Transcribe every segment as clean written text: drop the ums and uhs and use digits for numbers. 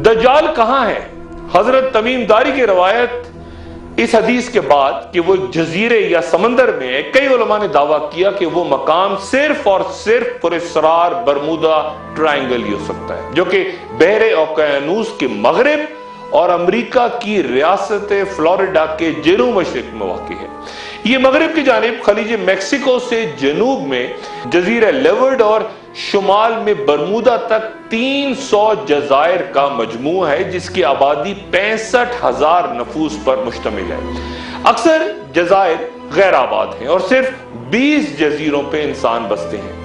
दज्जाल कहां है? हजरत तमीम दारी की रवायत इस हदीस के बाद कि वो एक जजीरे या समंदर में है, कई उलमा ने दावा किया कि वो मकाम सिर्फ और सिर्फ पुरस्रार बरमूदा ट्रायंगल ही हो सकता है, जो कि बहरे ओकेयानूस के मगरिब और अमेरिका की रियासत फ्लोरिडा के जनूब मशरिक में वाक़ है। ये मगरिब की जानिब खलीज मैक्सिको से जनूब में जजीरा लेवर्ड और शुमाल में बरमूदा तक 300 जजायर का मजमू है, जिसकी आबादी 65,000 नफूस पर मुश्तमिल है। अक्सर जजायर गैर आबाद हैं और सिर्फ 20 जजीरों पे इंसान बसते हैं।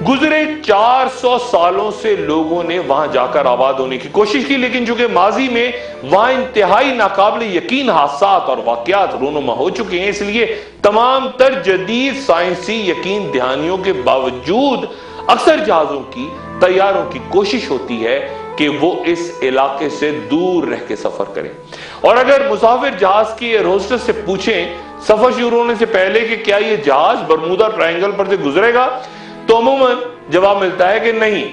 गुजरे 400 सालों से लोगों ने वहां जाकर आबाद होने की कोशिश की, लेकिन चूंकि माजी में वहां इंतहाई नाकाबिल यकीन हादसात और वाकयात रूनुमा हो चुके हैं, इसलिए तमाम तर जदीद साइंसी यकीन दहानियों के बावजूद अक्सर जहाजों की, तैयारों की कोशिश होती है कि वो इस इलाके से दूर रह के सफर करें। और अगर मुसाफिर जहाज की एयर होस्टेस से पूछें सफर शुरू होने से पहले कि क्या ये जहाज बरमूदा ट्रायंगल पर से गुजरेगा, तो अमूमन जवाब मिलता है कि नहीं।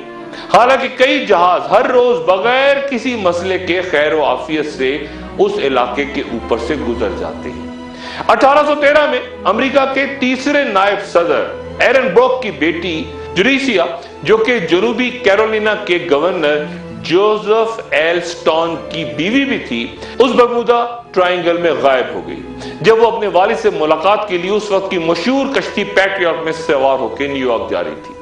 हालांकि कई जहाज हर रोज बगैर किसी मसले के खैर व आफियत से उस इलाके के ऊपर से गुजर जाते हैं। 1813 में अमेरिका के तीसरे नायब सदर एरन ब्रोक की बेटी जुरिसिया, जो कि जनूबी कैरोलिना के गवर्नर जोसेफ एल स्टोन की बीवी भी थी, उस बरमूदा ट्रायंगल में गायब हो गई जब वो अपने वालिद से मुलाकात के लिए उस वक्त की मशहूर कश्ती पैट्रियट में सवार होकर न्यूयॉर्क जा रही थी।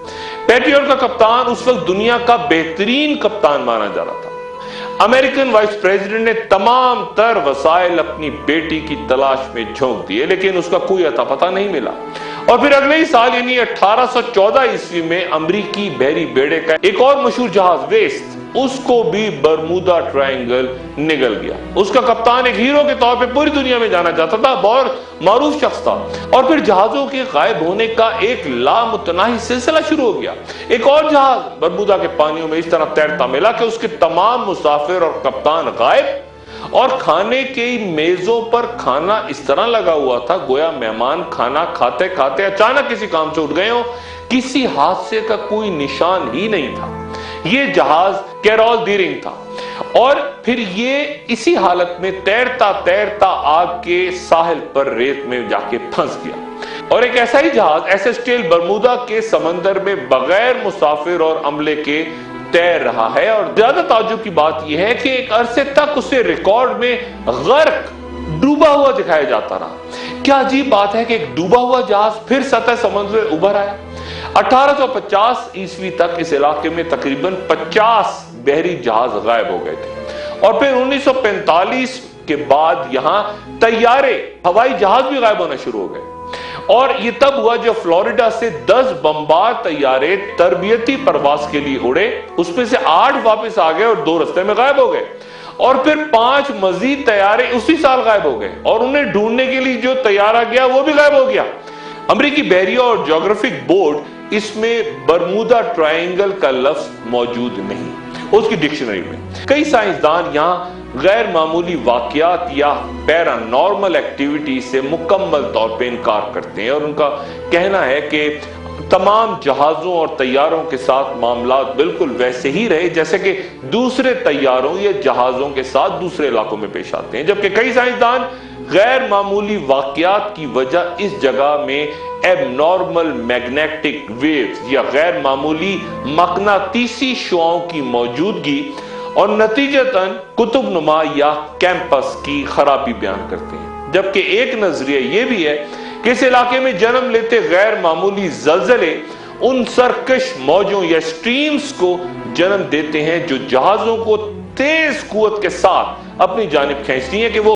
पैट्रियट का कप्तान उस वक्त दुनिया का बेहतरीन कप्तान माना जा रहा था। अमेरिकन वाइस प्रेसिडेंट ने तमाम तर वसाइल अपनी बेटी की तलाश में झोंक दिए, लेकिन उसका कोई अता पता नहीं मिला। और फिर अगले ही साल यानी 1814 ईस्वी में अमरीकी बहरी बेड़े का एक और मशहूर जहाज वेस्ट, उसको भी बरमूदा ट्रायंगल निगल गया। उसका कप्तान एक हीरो के तौर पे पूरी दुनिया में जाना जाता था, बहुत मारूफ शख्स था। और फिर जहाजों के गायब होने का एक लामुतनाही सिलसिला शुरू हो गया। एक और जहाज बरमूदा के पानियों में इस तरह तैरता मिला कि उसके तमाम मुसाफिर और कप्तान गायब, और खाने की मेजों पर खाना इस तरह लगा हुआ था गोया मेहमान खाना खाते खाते अचानक किसी काम से उठ गए हो। किसी हादसे का कोई निशान ही नहीं था। ये जहाज कैरोल डीरिंग था और फिर ये इसी हालत में तैरता तैरता आग के साहिल पर रेत में जाके फंस गया। और एक ऐसा ही जहाज एसएसटीएल बरमूदा के समंदर में बगैर मुसाफिर और अमले के तैर रहा है। और ज्यादा ताज्जुब की बात यह है कि एक अरसे तक उसे रिकॉर्ड में गर्क, डूबा हुआ दिखाया जाता रहा। क्या अजीब बात है कि एक डूबा हुआ जहाज फिर सतह समुद्र में उभर आया। 1850 ईस्वी तक इस इलाके में तकरीबन 50 बहरी जहाज गायब हो गए थे। और फिर 1945 के बाद यहां तैयारे, हवाई जहाज भी गायब होना शुरू हो गए। और ये तब हुआ जब फ्लोरिडा से 10 बमबार तैयारे तरबियती परवाज के लिए उड़े, उसमें से 8 वापस आ गए और 2 रास्ते में गायब हो गए। और फिर 5 मजीद तैयारे उसी साल गायब हो गए और उन्हें ढूंढने के लिए जो तैयारा गया वो भी गायब हो गया। अमेरिकी बहरिया और ज्योग्राफिक बोर्ड इसमें बरमूदा ट्रायंगल का लफ्ज मौजूद नहीं उसकी डिक्शनरी में। कई साइंसदान यहां गैर मामूली वाकयात या पैरानॉर्मल एक्टिविटी से मुकम्मल तौर पे इनकार करते हैं और उनका कहना है कि तमाम जहाजों और तैयारों के साथ मामला बिल्कुल वैसे ही रहे जैसे कि दूसरे तैयारों या जहाजों के साथ दूसरे इलाकों में पेश आते हैं। जबकि कई साइंसदान गैर मामूली वाकयात की वजह इस जगह में एबनॉर्मल मैग्नेटिक वेव्स या गैर मामूली मकनातीसी शुआओं की मौजूदगी और नतीजतन कुतुबनुमा या कैंपस की खराबी बयान करते हैं। जबकि एक नजरिया यह भी है कि इस इलाके में जन्म लेते गैर मामूली जलजले उन सरकश मौजों या स्ट्रीम्स को जन्म देते हैं जो जहाजों को तेज कुव्वत के साथ अपनी जानिब खींचती हैं कि वो